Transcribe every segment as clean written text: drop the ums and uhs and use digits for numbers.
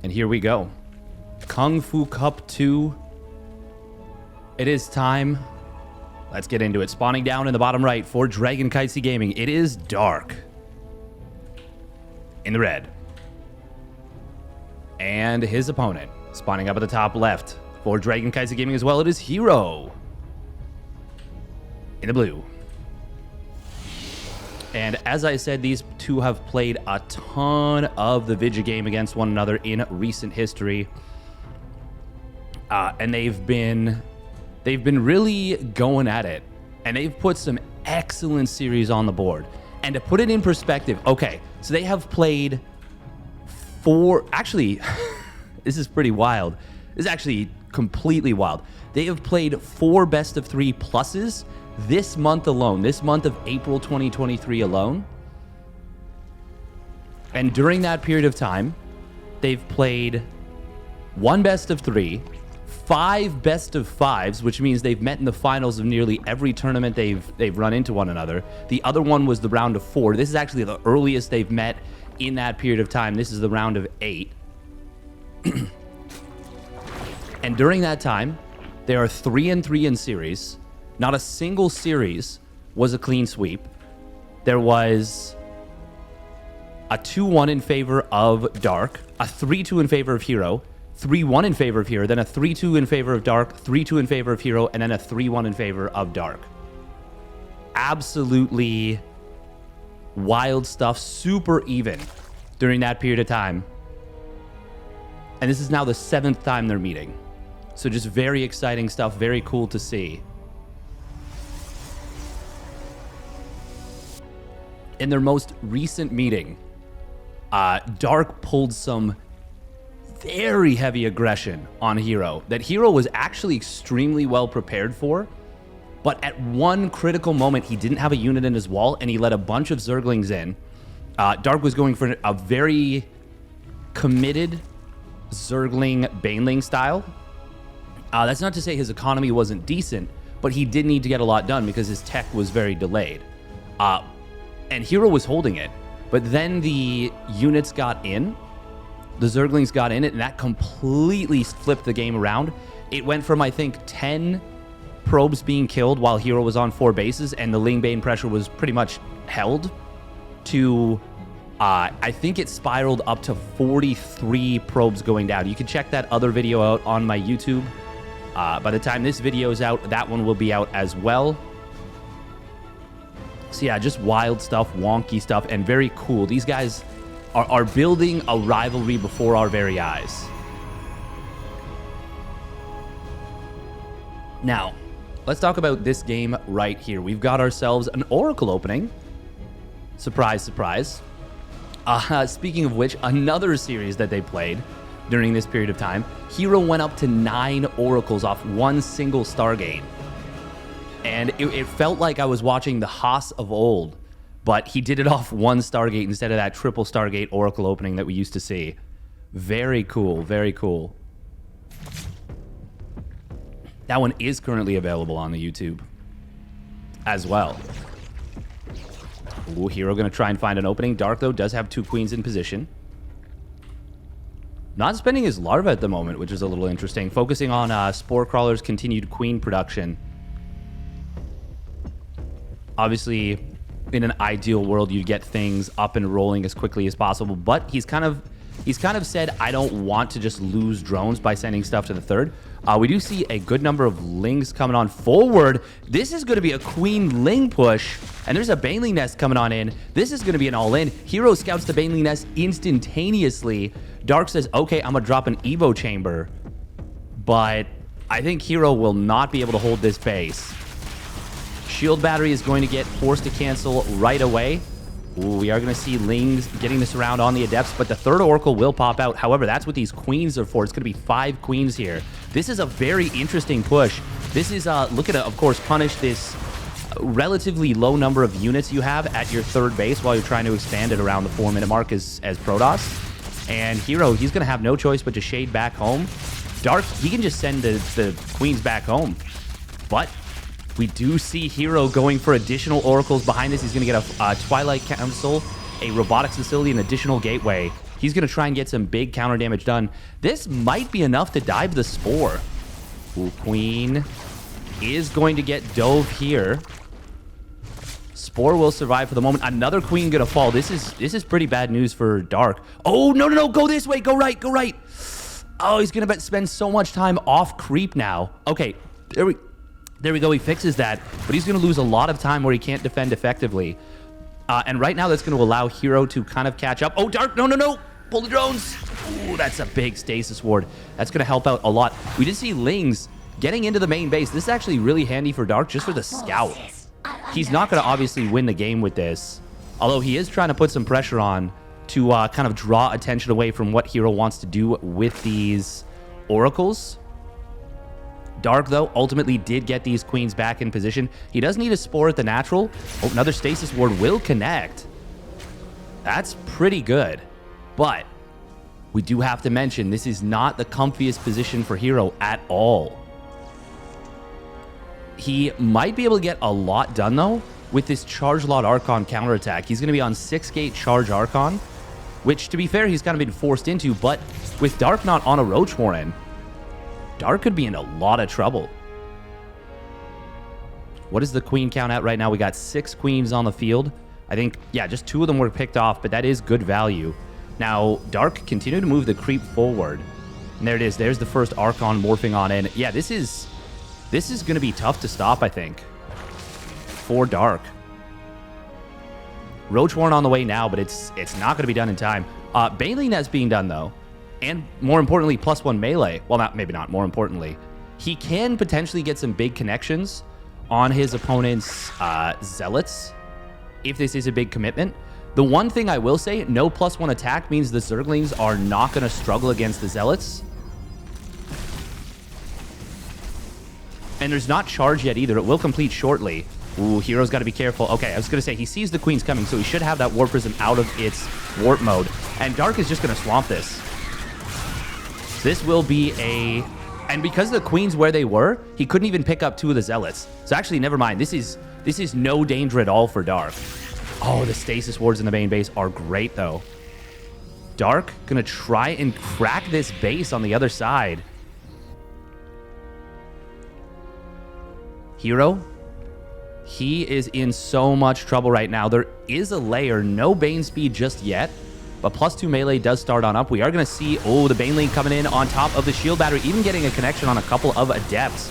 And here we go. Kung Fu Cup 2. It is time. Let's get into it. Spawning down in the bottom right for Dragon Kitesy Gaming. It is dark. In the red. And his opponent. Spawning up at the top left for Dragon Kitesy Gaming as well. It is herO. In the blue. And as I said, these two have played a ton of the Vidya game against one another in recent history. And they've been really going at it. And they've put some excellent series on the board. And to put it in perspective, okay, so they have played actually, this is pretty wild. This is actually completely wild. They have played 4 best of 3 pluses this month alone, this month of April 2023 alone. And during that period of time, they've played 1 best of 3, 5 best of 5s, which means they've met in the finals of nearly every tournament they've run into one another. The other one was the round of 4. This is actually the earliest they've met in that period of time. This is the round of 8. And during that time, they are 3-3 in series. Not a single series was a clean sweep. There was a 2-1 in favor of Dark, a 3-2 in favor of herO, 3-1 in favor of herO, then a 3-2 in favor of Dark, 3-2 in favor of herO, and then a 3-1 in favor of Dark. Absolutely wild stuff, super even during that period of time. And this is now the 7th time they're meeting. So just very exciting stuff, very cool to see. In their most recent meeting, Dark pulled some very heavy aggression on herO that herO was actually extremely well prepared for. But at one critical moment, he didn't have a unit in his wall, and he let a bunch of Zerglings in. Dark was going for a very committed Zergling Baneling style. That's not to say his economy wasn't decent, but he did need to get a lot done because his tech was very delayed. And herO was holding it, but then the units got in, the Zerglings got in it, and that completely flipped the game around. It went from, I think, 10 probes being killed while herO was on 4 bases, and the Lingbane pressure was pretty much held, to, I think it spiraled up to 43 probes going down. You can check that other video out on my YouTube. By the time this video is out, that one will be out as well. So yeah, just wild stuff, wonky stuff, and very cool. These guys are building a rivalry before our very eyes. Now, let's talk about this game right here. We've got ourselves an Oracle opening. Surprise, surprise. Speaking of which, another series that they played during this period of time, herO went up to 9 Oracles off 1 single Stargate. And it felt like I was watching the Haas of old, but he did it off 1 Stargate instead of that triple Stargate Oracle opening that we used to see. Very cool, very cool. That one is currently available on the YouTube as well. Ooh, herO going to try and find an opening. Dark, though, does have 2 queens in position. Not spending his larva at the moment, which is a little interesting. Focusing on Spore Crawler's continued queen production. Obviously, in an ideal world, you'd get things up and rolling as quickly as possible, but he's kind of said, I don't want to just lose drones by sending stuff to the 3rd. We do see a good number of Lings coming on forward. This is going to be a Queen Ling push, and there's a Baneling Nest coming on in. This is going to be an all-in. herO scouts the Baneling Nest instantaneously. Dark says, okay, I'm going to drop an Evo Chamber, but I think herO will not be able to hold this base. Shield Battery is going to get forced to cancel right away. Ooh, we are going to see Lings getting this around on the Adepts, but the 3rd Oracle will pop out. However, that's what these Queens are for. It's going to be 5 Queens here. This is a very interesting push. This is, look at it, of course, punish this relatively low number of units you have at your 3rd base while you're trying to expand it around the 4-minute mark as Protoss. And herO, he's going to have no choice but to shade back home. Dark, he can just send the Queens back home. But we do see herO going for additional Oracles behind this. He's going to get a Twilight Council, a Robotics Facility, an additional Gateway. He's going to try and get some big counter damage done. This might be enough to dive the Spore. Ooh, Queen is going to get dove here. Spore will survive for the moment. Another Queen going to fall. This is pretty bad news for Dark. Oh, no, no, no. Go this way. Go right. Go right. Oh, he's going to spend so much time off creep now. Okay, there we go. He fixes that, but he's going to lose a lot of time where he can't defend effectively. And right now, that's going to allow herO to kind of catch up. Oh, Dark. No, no, no. Pull the drones. Ooh, that's a big stasis ward. That's going to help out a lot. We did see Lings getting into the main base. This is actually really handy for Dark just for the scout. He's not going to obviously win the game with this, although he is trying to put some pressure on to kind of draw attention away from what herO wants to do with these oracles. Dark, though, ultimately did get these queens back in position. He does need a Spore at the natural. Oh, another stasis ward will connect. That's pretty good. But we do have to mention this is not the comfiest position for herO at all. He might be able to get a lot done, though, with this Charge Lot Archon counterattack. He's going to be on 6-gate Charge Archon, which, to be fair, he's kind of been forced into. But with Dark not on a Roach Warren, Dark could be in a lot of trouble. What is the queen count at right now? We got 6 queens on the field. I think, yeah, just 2 of them were picked off, but that is good value. Now, Dark continued to move the creep forward. And there it is. There's the first Archon morphing on in. Yeah, this is going to be tough to stop, I think, for Dark. Roach Warren on the way now, but it's not going to be done in time. Baneling that's being done, though. And more importantly, +1 melee. Well, maybe not more importantly. He can potentially get some big connections on his opponent's Zealots if this is a big commitment. The one thing I will say, no +1 attack means the Zerglings are not going to struggle against the Zealots. And there's not charge yet either. It will complete shortly. Ooh, herO's got to be careful. Okay, I was going to say, he sees the queens coming, so he should have that Warp Prism out of its warp mode. And Dark is just going to swamp this. This will be a... And because the queens where they were, he couldn't even pick up 2 of the Zealots. So actually, never mind. This is no danger at all for Dark. Oh, the stasis wards in the main base are great, though. Dark going to try and crack this base on the other side. herO, he is in so much trouble right now. There is a layer, no Bane speed just yet, but +2 melee does start on up. We are going to see, oh, the Baneling coming in on top of the shield battery, even getting a connection on a couple of Adepts.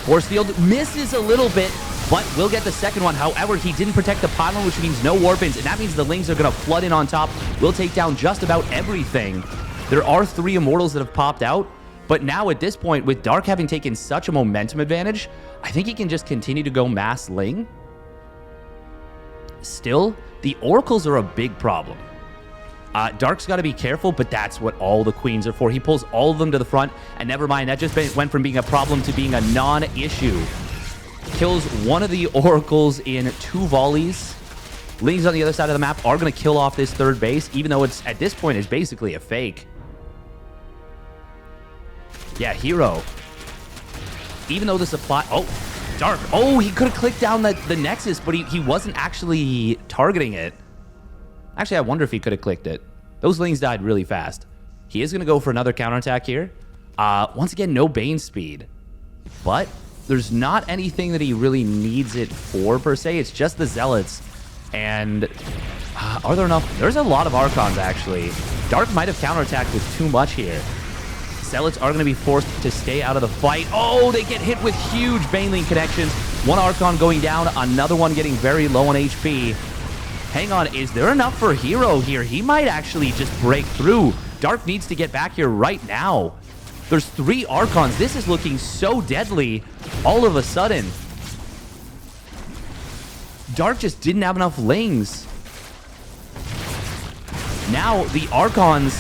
Force field misses a little bit, but will get the second one. However, he didn't protect the pylon, which means no warp-ins, and that means the Lings are going to flood in on top. Will take down just about everything. There are 3 Immortals that have popped out, but now at this point, with Dark having taken such a momentum advantage, I think he can just continue to go mass Ling. Still, the Oracles are a big problem. Dark's got to be careful, but that's what all the queens are for. He pulls all of them to the front, and never mind, that just went from being a problem to being a non-issue. Kills one of the Oracles in 2 volleys. Lings on the other side of the map are going to kill off this 3rd base, even though it's at this point is basically a fake. Yeah, herO. Even though the supply... Oh, Dark. Oh, he could have clicked down the Nexus, but he wasn't actually targeting it. Actually, I wonder if he could have clicked it. Those Lings died really fast. He is going to go for another counterattack here. Once again, no Bane speed. But there's not anything that he really needs it for, per se. It's just the Zealots. And are there enough? There's a lot of Archons, actually. Dark might have counterattacked with too much here. Zealots are going to be forced to stay out of the fight. Oh, they get hit with huge Baneling connections. One Archon going down, another one getting very low on HP. Hang on, is there enough for herO here? He might actually just break through. Dark needs to get back here right now. There's 3 Archons. This is looking so deadly all of a sudden. Dark just didn't have enough Lings. Now the Archons,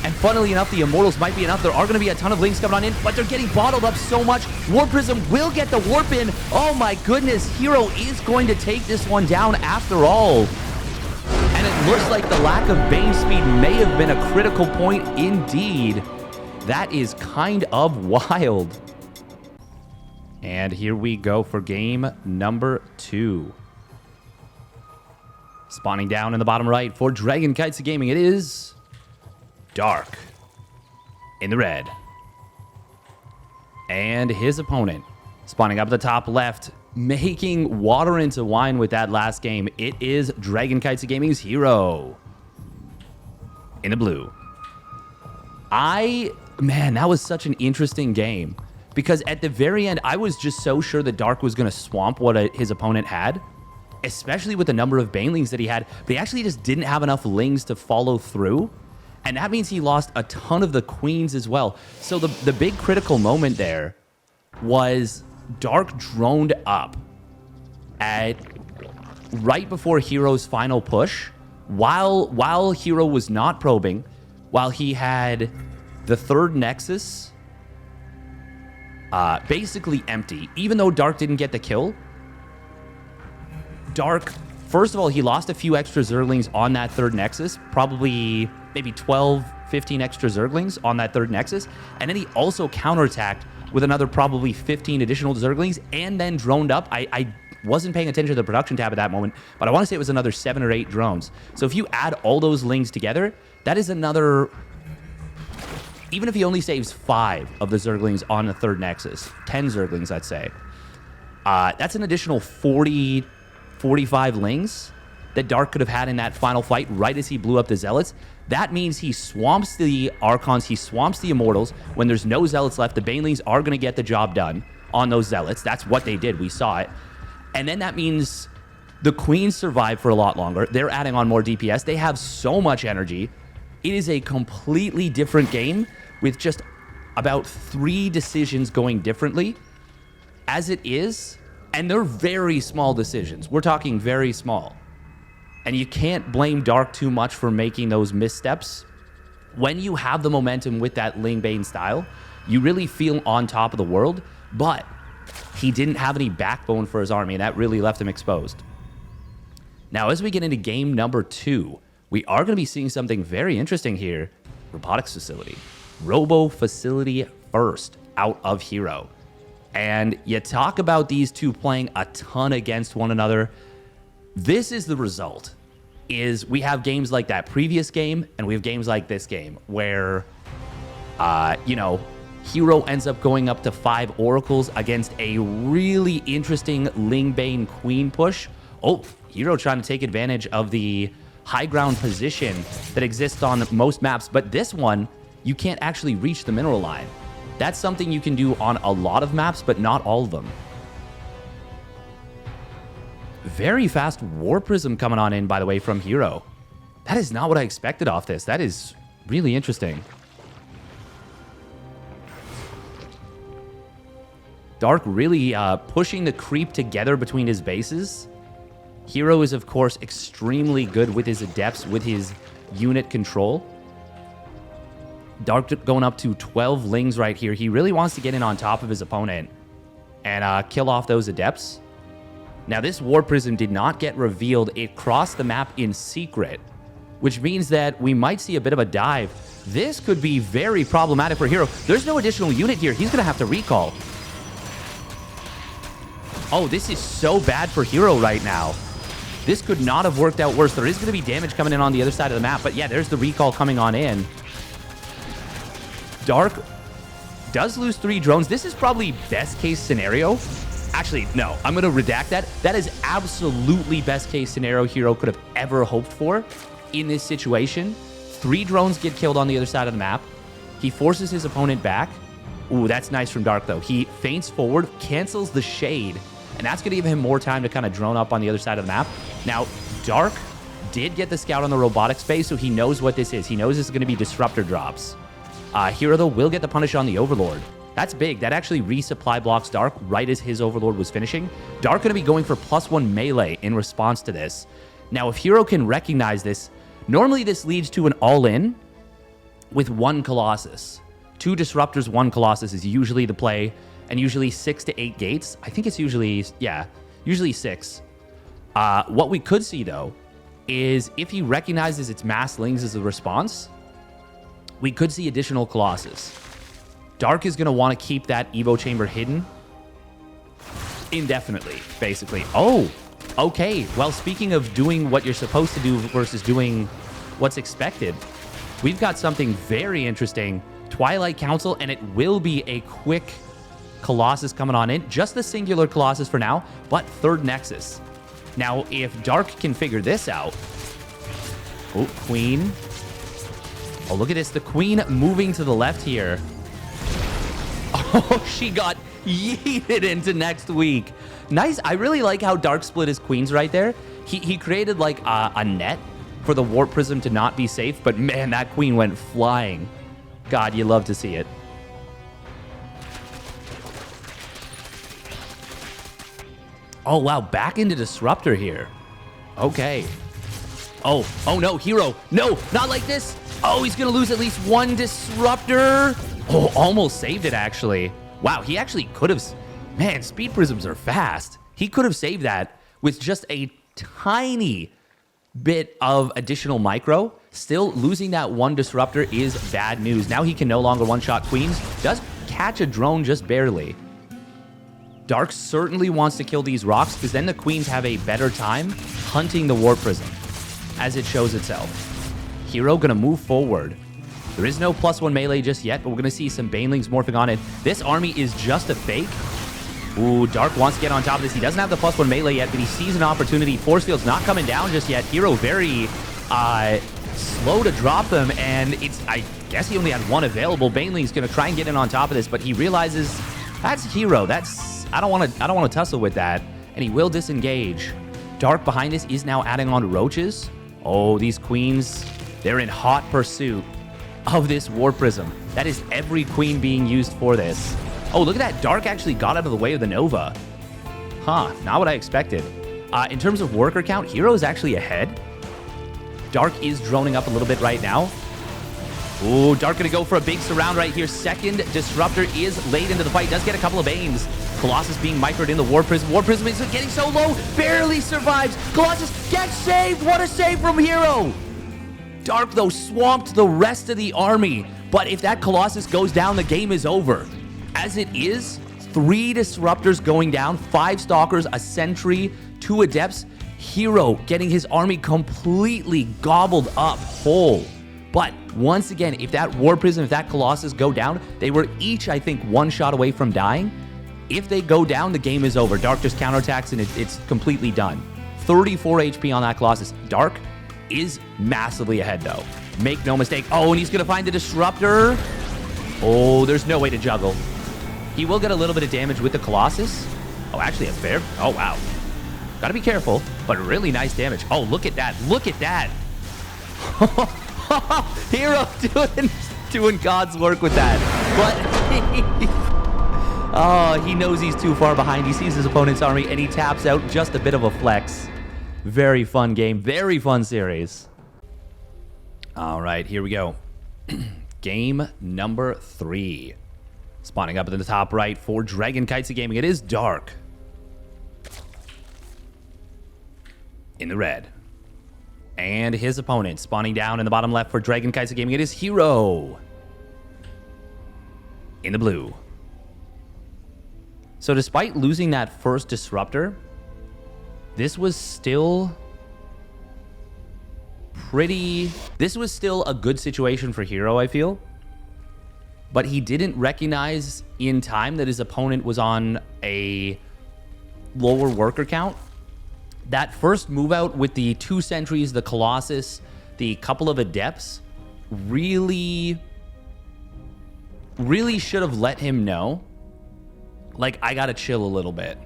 and funnily enough, the Immortals might be enough. There are going to be a ton of Lings coming on in, but they're getting bottled up so much. Warp Prism will get the warp in. Oh my goodness, herO is going to take this one down after all. And it looks like the lack of Bane speed may have been a critical point indeed. That is kind of wild. And here we go for game number 2. Spawning down in the bottom right for Dragon Kites Gaming, it is Dark in the red. And his opponent spawning up at the top left, making water into wine with that last game. It is Dragon Kites Gaming's herO in the blue. Man, that was such an interesting game because at the very end, I was just so sure that Dark was going to swamp what his opponent had, especially with the number of banelings that he had. But he actually just didn't have enough lings to follow through. And that means he lost a ton of the queens as well. So the big critical moment there was Dark droned up at right before herO's final push, while herO was not probing, while he had the third Nexus basically empty. Even though Dark didn't get the kill, Dark, first of all, he lost a few extra Zerglings on that third Nexus, probably maybe 12, 15 extra Zerglings on that third Nexus, and then he also counterattacked with another probably 15 additional Zerglings, and then droned up. I wasn't paying attention to the production tab at that moment, but I want to say it was another 7 or 8 drones. So if you add all those lings together, that is another... Even if he only saves 5 of the Zerglings on the third Nexus, 10 Zerglings, I'd say, that's an additional 40, 45 lings that Dark could have had in that final fight right as he blew up the Zealots. That means he swamps the Archons, he swamps the Immortals. When there's no Zealots left, the Banelings are going to get the job done on those Zealots. That's what they did. We saw it. And then that means the Queens survive for a lot longer. They're adding on more DPS. They have so much energy. It is a completely different game with just about 3 decisions going differently as it is. And they're very small decisions. We're talking very small. And you can't blame Dark too much for making those missteps. When you have the momentum with that Lingbane style, you really feel on top of the world, but he didn't have any backbone for his army, and that really left him exposed. Now, as we get into game number 2, we are going to be seeing something very interesting here. Robotics facility. Robo facility first out of herO. And you talk about these two playing a ton against one another. This is the result, is we have games like that previous game, and we have games like this game, where, you know, herO ends up going up to 5 Oracles against a really interesting Lingbane Queen push. Oh, herO trying to take advantage of the high ground position that exists on most maps, but this one, you can't actually reach the mineral line. That's something you can do on a lot of maps, but not all of them. Very fast War Prism coming on in, by the way, from herO. That is not what I expected off this. That is really interesting. Dark really pushing the creep together between his bases. herO is, of course, extremely good with his adepts, with his unit control. Dark going up to 12 lings right here. He really wants to get in on top of his opponent and kill off those adepts. Now, this War Prism did not get revealed. It crossed the map in secret, which means that we might see a bit of a dive. This could be very problematic for herO. There's no additional unit here. He's going to have to recall. Oh, this is so bad for herO right now. This could not have worked out worse. There is going to be damage coming in on the other side of the map, but yeah, there's the recall coming on in. Dark does lose 3 drones. This is probably best case scenario. Actually, no, I'm going to redact that. That is absolutely best case scenario herO could have ever hoped for in this situation. 3 drones get killed on the other side of the map. He forces his opponent back. Ooh, that's nice from Dark, though. He feints forward, cancels the shade, and that's going to give him more time to kind of drone up on the other side of the map. Now, Dark did get the scout on the robotic space, so he knows what this is. He knows this is going to be disruptor drops. herO, though, will get the punish on the Overlord. That's big. That actually resupply blocks Dark right as his Overlord was finishing. Dark going to be going for +1 melee in response to this. Now, if herO can recognize this, normally this leads to an all-in with 1 Colossus. 2 Disruptors, 1 Colossus is usually the play, and usually 6 to 8 gates. I think it's usually, yeah, usually 6. What we could see, though, is if he recognizes its mass lings as a response, we could see additional Colossus. Dark is going to want to keep that Evo Chamber hidden indefinitely, basically. Oh, okay. Well, speaking of doing what you're supposed to do versus doing what's expected, we've got something very interesting. Twilight Council, and it will be a quick Colossus coming on in. Just the singular Colossus for now, but third Nexus. Now, if Dark can figure this out... Oh, Queen. Oh, look at this. The Queen moving to the left here. Oh, she got yeeted into next week. Nice. I really like how Dark split his Queens right there. He created like a net for the Warp Prism to not be safe, but man, that Queen went flying. God, you love to see it. Oh, wow. Back into Disruptor here. Okay. Oh no, herO. No, not like this. Oh, he's going to lose at least one Disruptor. Oh, almost saved it, actually. Wow, he actually could have... Man, Speed Prisms are fast. He could have saved that with just a tiny bit of additional micro. Still, losing that one Disruptor is bad news. Now he can no longer one-shot Queens. Does catch a drone just barely. Dark certainly wants to kill these rocks because then the Queens have a better time hunting the Warp Prism as it shows itself. herO gonna move forward. There is no +1 melee just yet, but we're gonna see some Banelings morphing on it. This army is just a fake. Ooh, Dark wants to get on top of this. He doesn't have the +1 melee yet, but he sees an opportunity. Force Field's not coming down just yet. herO very slow to drop them, and I guess he only had one available. Baneling's gonna try and get in on top of this, but he realizes that's herO. I don't want to tussle with that, and he will disengage. Dark behind this is now adding on roaches. Oh, these Queens, they're in hot pursuit of this Warp Prism. That is every Queen being used for this. Oh, look at that. Dark actually got out of the way of the Nova. Huh, not what I expected. In terms of worker count, herO is actually ahead. Dark is droning up a little bit right now. Ooh, Dark gonna go for a big surround right here. Second Disruptor is late into the fight. Does get a couple of Banes. Colossus being microed in the Warp Prism. Warp Prism is getting so low. Barely survives. Colossus gets saved. What a save from herO. Dark, though, swamped the rest of the army. But if that Colossus goes down, the game is over. As it is, 3 Disruptors going down, 5 Stalkers, a Sentry, 2 Adepts. herO getting his army completely gobbled up whole. But once again, if that Warp Prism, if that Colossus go down, they were each, I think, 1 shot away from dying. If they go down, the game is over. Dark just counterattacks and it's completely done. 34 HP on that Colossus. Dark is massively ahead, though. Make no mistake. Oh, and he's going to find the Disruptor. Oh, there's no way to juggle. He will get a little bit of damage with the Colossus. Oh, actually, a fair... Oh, wow. Got to be careful, but really nice damage. Oh, look at that. Look at that. herO doing God's work with that. But... Oh, he knows he's too far behind. He sees his opponent's army, and he taps out. Just a bit of a flex. Very fun game. Very fun series. All right, here we go. Game number 3. Spawning up in the top right for Dragon Kites Gaming. It is Dark. In the red. And his opponent spawning down in the bottom left for Dragon Kites Gaming. It is herO. In the blue. So despite losing that first Disruptor, this was still a good situation for herO, I feel. But he didn't recognize in time that his opponent was on a lower worker count. That first move out with the 2 Sentries, the Colossus, the couple of Adepts, really should have let him know, like, I gotta chill a little bit.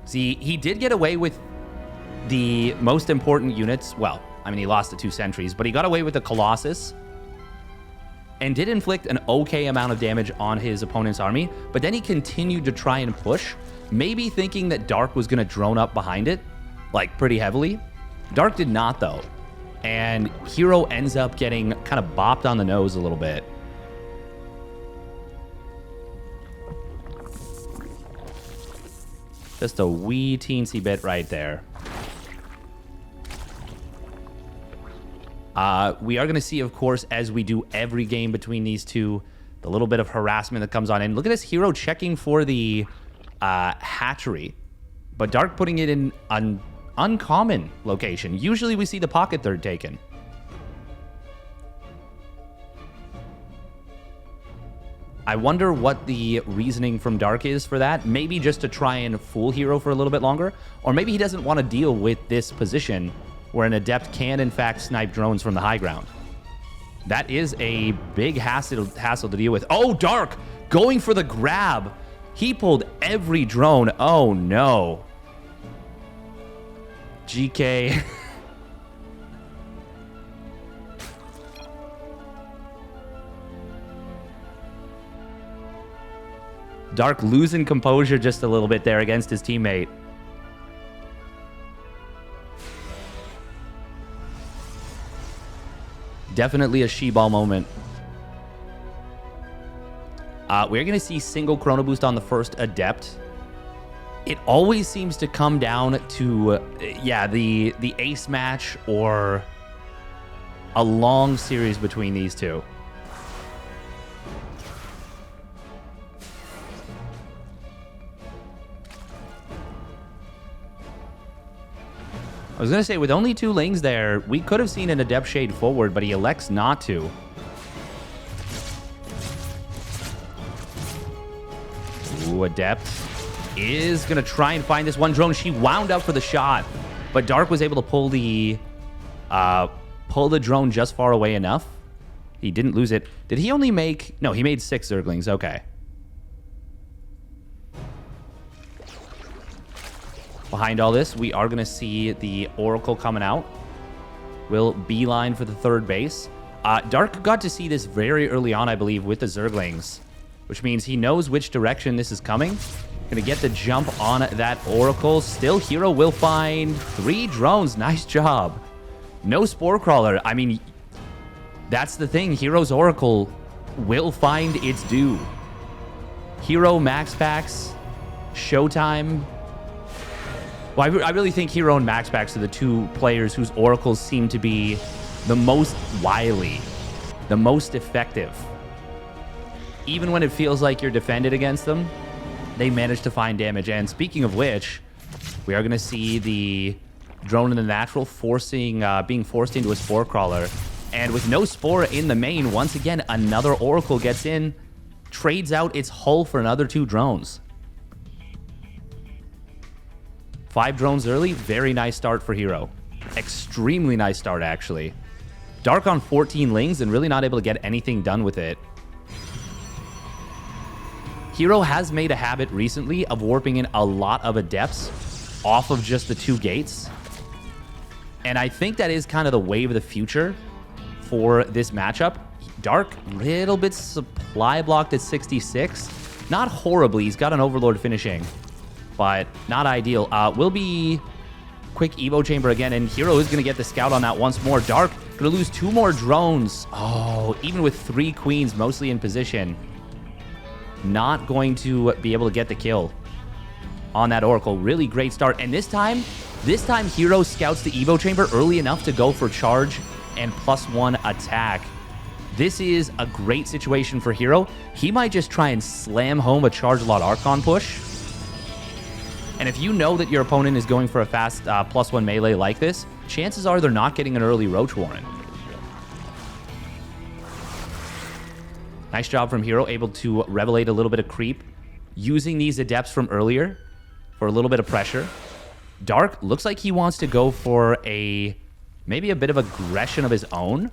See, he did get away with the most important units. Well, I mean, he lost the 2 Sentries, but he got away with the Colossus and did inflict an okay amount of damage on his opponent's army. But then he continued to try and push, maybe thinking that Dark was gonna drone up behind it, like, pretty heavily. Dark did not, though. And herO ends up getting kind of bopped on the nose a little bit. Just a wee teensy bit right there. We are going to see, of course, as we do every game between these two, the little bit of harassment that comes on in. Look at this herO checking for the hatchery, but Dark putting it in an uncommon location. Usually we see the pocket third taken. I wonder what the reasoning from Dark is for that. Maybe just to try and fool herO for a little bit longer. Or maybe he doesn't want to deal with this position where an Adept can, in fact, snipe drones from the high ground. That is a big hassle to deal with. Oh, Dark going for the grab. He pulled every drone. Oh, no. GK. Dark losing composure just a little bit there against his teammate. Definitely a she-ball moment. We're going to see single Chrono Boost on the first Adept. It always seems to come down to, yeah, the ace match or a long series between these two. I was going to say, with only 2 lings there, we could have seen an Adept shade forward, but he elects not to. Ooh, Adept is going to try and find this one drone. She wound up for the shot, but Dark was able to pull the drone just far away enough. He didn't lose it. Did he only make... No, he made 6 Zerglings. Okay. Behind all this, we are going to see the Oracle coming out. Will beeline for the third base. Dark got to see this very early on, I believe, with the Zerglings, which means he knows which direction this is coming. Going to get the jump on that Oracle. Still, herO will find 3 drones. Nice job. No Spore Crawler. I mean, that's the thing. herO's Oracle will find its due. herO, Max Packs, Showtime. Well, I really think herO and Max Packs are the 2 players whose Oracles seem to be the most wily, the most effective. Even when it feels like you're defended against them, they manage to find damage. And speaking of which, we are going to see the drone in the natural being forced into a Spore Crawler. And with no Spore in the main, once again, another Oracle gets in, trades out its hull for another 2 drones. 5 drones early. Very nice start for herO. Extremely nice start, actually. Dark on 14 lings and really not able to get anything done with it. herO has made a habit recently of warping in a lot of Adepts off of just the 2 gates. And I think that is kind of the wave of the future for this matchup. Dark, little bit supply blocked at 66. Not horribly. He's got an Overlord finishing, but not ideal. Will be quick Evo Chamber again, and herO is going to get the scout on that once more. Dark going to lose 2 more drones. Oh, even with 3 queens mostly in position, not going to be able to get the kill on that Oracle. Really great start. And this time herO scouts the Evo Chamber early enough to go for charge and +1 attack. This is a great situation for herO. He might just try and slam home a Charge Lot Archon push. And if you know that your opponent is going for a fast +1 melee like this, chances are they're not getting an early Roach Warren. Nice job from herO, able to revelate a little bit of creep, using these Adepts from earlier for a little bit of pressure. Dark looks like he wants to go for maybe a bit of aggression of his own.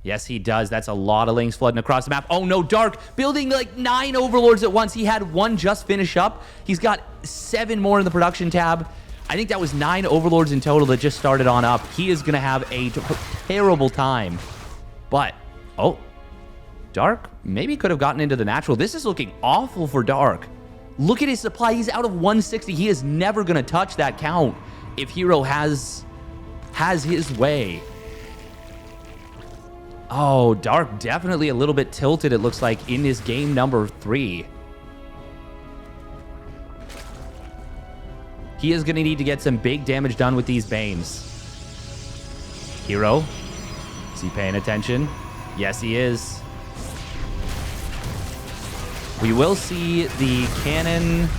Yes, he does. That's a lot of lings flooding across the map. Oh, no, Dark building like 9 Overlords at once. He had 1 just finish up. He's got 7 more in the production tab. I think that was 9 Overlords in total that just started on up. He is going to have a terrible time. But, oh, Dark maybe could have gotten into the natural. This is looking awful for Dark. Look at his supply. He's out of 160. He is never going to touch that count if herO has his way. Oh, Dark definitely a little bit tilted, it looks like, in this game number 3. He is going to need to get some big damage done with these Banes. herO, is he paying attention? Yes, he is. We will see the cannon.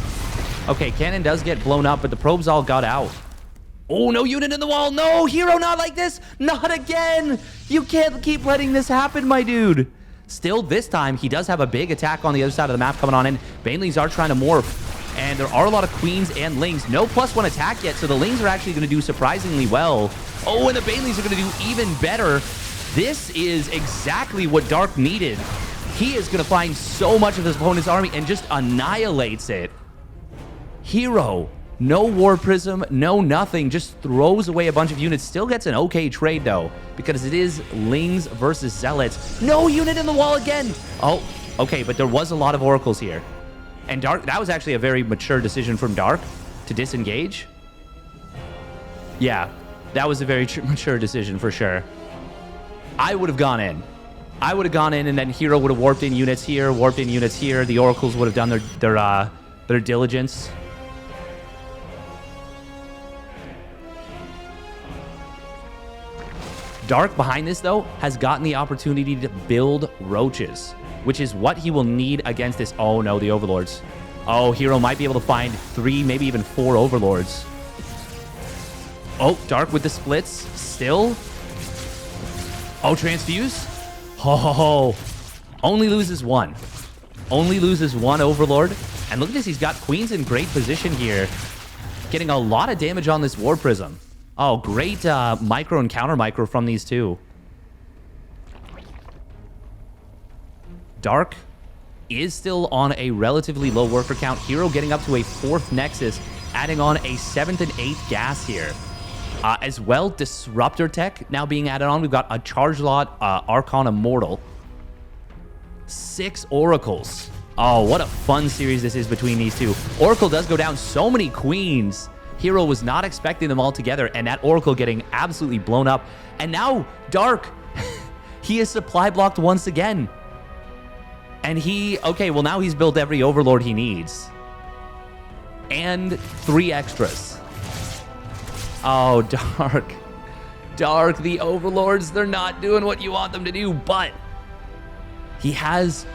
Okay, cannon does get blown up, but the probes all got out. Oh, no unit in the wall. No, herO, not like this. Not again. You can't keep letting this happen, my dude. Still, this time, he does have a big attack on the other side of the map coming on in. Banelings are trying to morph. And there are a lot of queens and lings. No +1 attack yet, so the lings are actually going to do surprisingly well. Oh, and the banelings are going to do even better. This is exactly what Dark needed. He is going to find so much of his opponent's army and just annihilates it. herO, no War Prism, no nothing, just throws away a bunch of units. Still gets an okay trade, though, because it is lings versus zealots. No unit in the wall again. Oh, okay, but there was a lot of oracles here. And Dark, that was actually a very mature decision from Dark to disengage. Yeah, that was a very mature decision for sure. I would have gone in. I would have gone in, and then herO would have warped in units here, warped in units here. The oracles would have done their diligence. Dark behind this, though, has gotten the opportunity to build roaches, which is what he will need against this. Oh, no, the overlords. Oh, herO might be able to find 3, maybe even 4 overlords. Oh, Dark with the splits. Still. Oh, transfuse. Oh, only loses 1. Only loses 1 overlord. And look at this. He's got queens in great position here. Getting a lot of damage on this War Prism. Oh, great micro and counter micro from these two. Dark is still on a relatively low worker count. herO getting up to a 4th Nexus, adding on a 7th and 8th gas here. As well, Disruptor Tech now being added on. We've got a Charge Lot Archon Immortal. 6 Oracles. Oh, what a fun series this is between these two. Oracle does go down. So many queens. herO was not expecting them all together, and that Oracle getting absolutely blown up. And now, Dark, he is supply blocked once again. And okay, well, now he's built every Overlord he needs. And 3 extras. Oh, Dark. Dark, the Overlords, they're not doing what you want them to do, but he has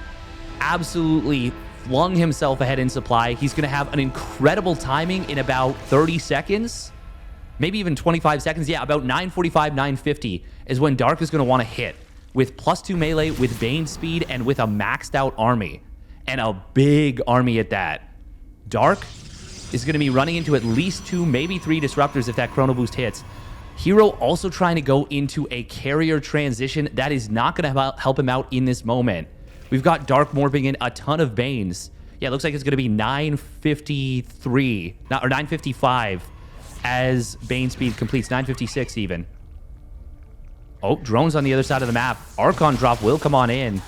absolutely flung himself ahead in supply. He's going to have an incredible timing in about 30 seconds, maybe even 25 seconds. Yeah, about 9:45, 9:50 is when Dark is going to want to hit with +2 melee, with Bane speed, and with a maxed out army, and a big army at that. Dark is going to be running into at least 2, maybe 3 disruptors if that chrono boost hits. herO also trying to go into a carrier transition. That is not going to help him out in this moment. We've got Dark morphing in a ton of Banes. Yeah, it looks like it's going to be 9:53, or 9:55 as Bane speed completes, 9:56 even. Oh, drones on the other side of the map. Archon drop will come on in.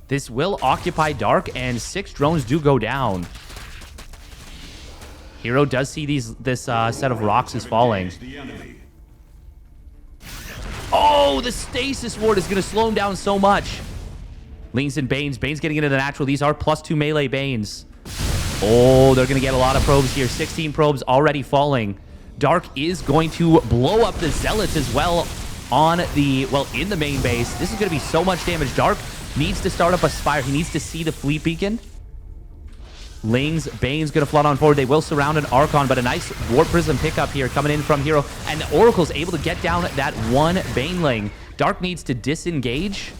This will occupy Dark, and 6 drones do go down. herO does see this set of rocks is falling. Oh, the Stasis Ward is going to slow him down so much. Lings and Banes. Banes getting into the natural. These are +2 melee Banes. Oh, they're going to get a lot of probes here. 16 probes already falling. Dark is going to blow up the Zealots as well on the, well, in the main base. This is going to be so much damage. Dark needs to start up a Spire. He needs to see the Fleet Beacon. Lings, Bane's going to flood on forward. They will surround an Archon, but a nice War Prism pickup here coming in from herO. And the Oracle's able to get down that 1 Baneling. Dark needs to disengage.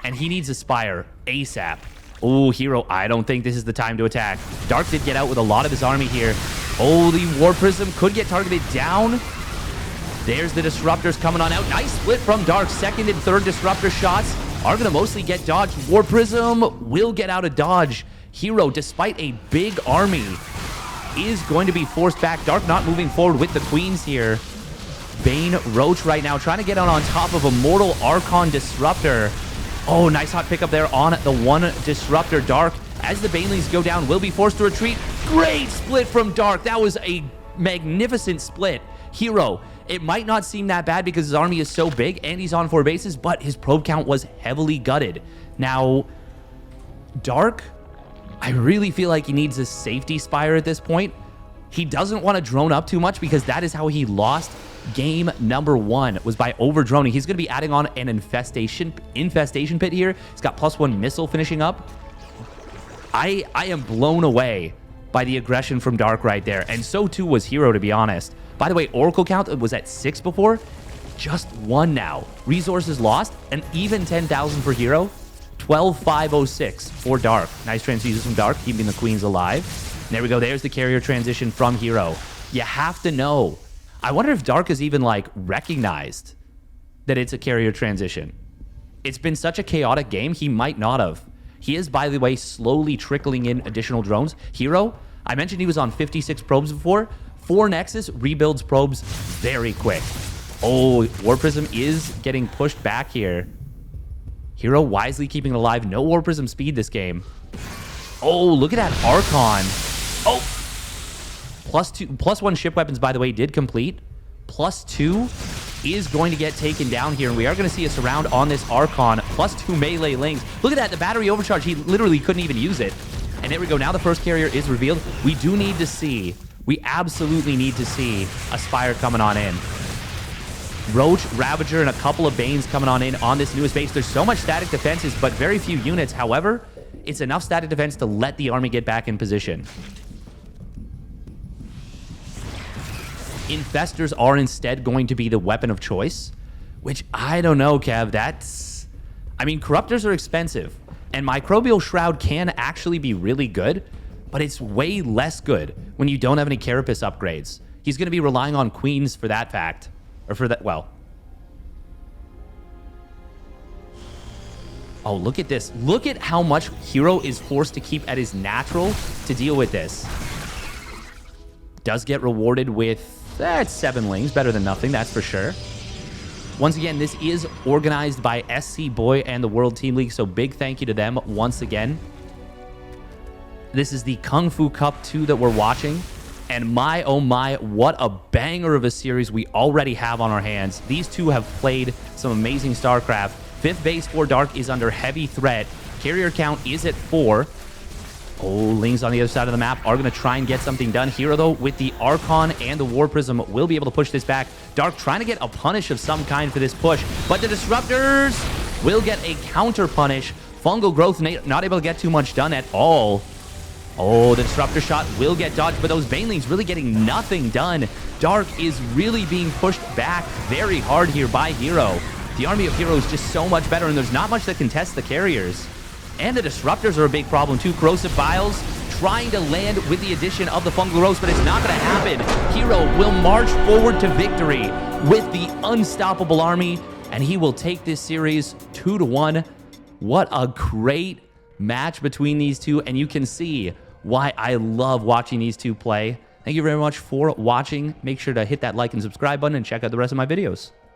And he needs a Spire ASAP. Oh, herO, I don't think this is the time to attack. Dark did get out with a lot of his army here. Oh, the War Prism could get targeted down. There's the Disruptors coming on out. Nice split from Dark. 2nd and 3rd Disruptor shots are going to mostly get dodged. War Prism will get out of dodge. herO, despite a big army, is going to be forced back. Dark not moving forward with the Queens here. Bane Roach right now trying to get on top of Immortal Archon Disruptor. Oh, nice hot pickup there on the 1 Disruptor. Dark, as the Banelings go down, will be forced to retreat. Great split from Dark. That was a magnificent split. herO, it might not seem that bad because his army is so big and he's on 4 bases, but his probe count was heavily gutted. Now, Dark, I really feel like he needs a safety Spire at this point. He doesn't want to drone up too much because that is how he lost game number 1, was by over-droning. He's going to be adding on an infestation pit here. He's got +1 missile finishing up. I am blown away by the aggression from Dark right there, and so too was herO, to be honest. By the way, Oracle count was at 6 before. Just one now. Resources lost, and even 10,000 for herO. 12,506 for Dark. Nice transfuses from Dark, keeping the queens alive. There we go. There's the carrier transition from herO. You have to know. I wonder if Dark has even, like, recognized that it's a carrier transition. It's been such a chaotic game, he might not have. He is, by the way, slowly trickling in additional drones. herO, I mentioned he was on 56 probes before. 4 Nexus rebuilds probes very quick. Oh, War Prism is getting pushed back here. herO wisely keeping it alive. No War Prism speed this game. Oh, look at that Archon. Oh! +1 ship weapons, by the way, did complete. +2 is going to get taken down here, and we are going to see a surround on this Archon. +2 melee links. Look at that, the battery overcharge. He literally couldn't even use it. And there we go. Now the first carrier is revealed. We do need to see, we absolutely need to see a Spire coming on in. Roach, Ravager, and a couple of Banes coming on in on this newest base. There's so much static defenses, but very few units. However, it's enough static defense to let the army get back in position. Infestors are instead going to be the weapon of choice, which I don't know, Kev. That's... I mean, Corruptors are expensive, and Microbial Shroud can actually be really good, but it's way less good when you don't have any Carapace upgrades. He's going to be relying on Queens for that fact. Or for that, well. Oh, look at this. Look at how much herO is forced to keep at his natural to deal with this. Does get rewarded with... it's 7 lings. Better than nothing, that's for sure. Once again, this is organized by SC Boy and the World Team League, so big thank you to them once again. This is the Kung Fu Cup 2 that we're watching. And my, oh my, what a banger of a series we already have on our hands. These two have played some amazing StarCraft. 5th base for Dark is under heavy threat. Carrier count is at 4. Oh, Lings on the other side of the map are going to try and get something done. herO, though, with the Archon and the War Prism, will be able to push this back. Dark trying to get a punish of some kind for this push, but the Disruptors will get a counter punish. Fungal Growth not able to get too much done at all. Oh, the Disruptor shot will get dodged, but those Banelings really getting nothing done. Dark is really being pushed back very hard here by herO. The army of herO is just so much better, and there's not much that can test the carriers. And the Disruptors are a big problem, too. Corrosive Vials trying to land with the addition of the Fungal Growth, but it's not going to happen. herO will march forward to victory with the unstoppable army, and he will take this series 2-1. What a great match between these two, and you can see why I love watching these two play. Thank you very much for watching. Make sure to hit that like and subscribe button and check out the rest of my videos.